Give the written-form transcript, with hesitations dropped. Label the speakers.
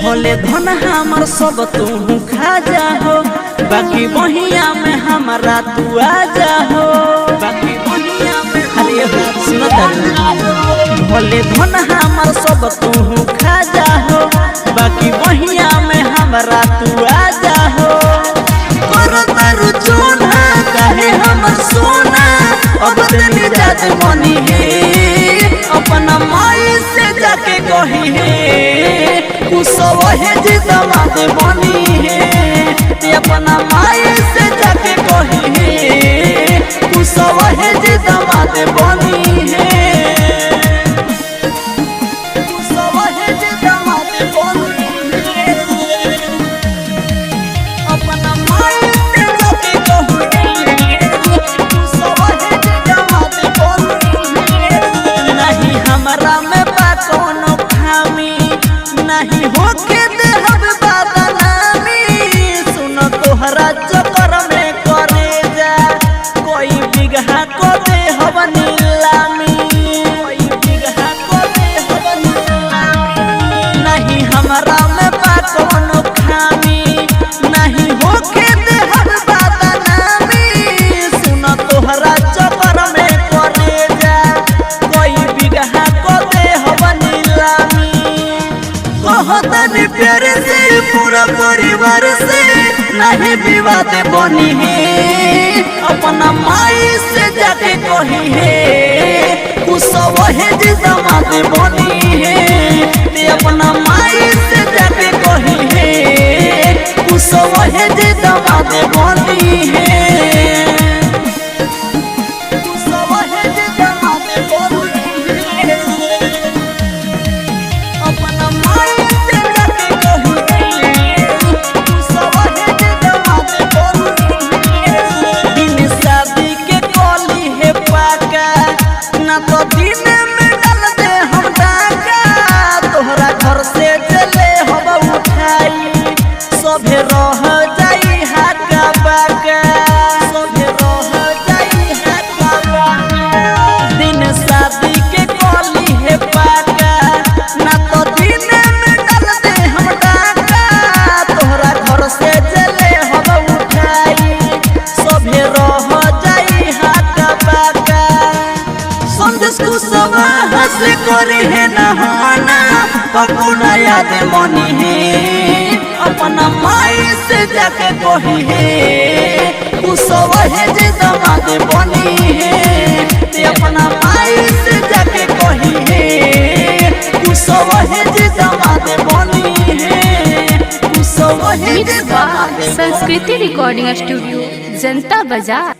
Speaker 1: भोले धन हमर सब तू खा जा हो, बाकी बहिया में हमारा तू आ जा हो। बाकी बहिया में अरे हो सुनता भोले धन हमर सब तू खा जा हो, बाकी बहिया में हमारा तू आ जा हो। तारू चोना कहे हमर सोना अब तेरी जात मनी है, अपना माई से जाके कही है कुसव है जी दमाद बनी है। अपना माई से जाके कही है कुसव है जी दमाद बनी है। कुसव है जी दमाद बनी है, अपना माई से जाके कही है कुसव है जी दमाद बनी है। नहीं हमारा में बा कोनो खामी, नहीं होके दे हम बदनामी। सुनो तोहरा चक्कर में करे जा कोई बिगहा को दे हम नीलामी, कोई बिगहा को दे हम नीलामी। नहीं हमारा में बा कोनो खामी, नहीं होके दे हम बदनामी। सुनो तोहरा चक्कर में करे जा कोई बिगहा को दे हम नीलामी। कहतनी प्यार से पूरा परिवार से नहीं विवाद बनी है, अपना माई से जाके कही है कुसव है जी दमाद बनी है। अपना माई से जाके कही है कुसव है जी दमाद बनी है। कुसव है जी दमाद बनी है, अपना माई तो दिन में डाल दे हम डाका। तोहरा घर से चले हम उठाई सभे रह जाई हाका बाका, सभे रह जाई हाका बाका। दिन शादी के कली है पाका, ना तो दिन में डाल दे हम डाका। तोहरा घर से चले हम उठाई सभे रह जाई हाका बाका। संदेश कुसवा हंस करे है नहाना पकुना याद मनी है। अपना माई से जाके कही है कुसव है जी दमाद बनी है। अपना माई से जाके कही है कुसव है जी दमाद बनी है। कुसव है जी दमाद।
Speaker 2: संस्कृति रिकॉर्डिंग स्टूडियो, जनता बाजार।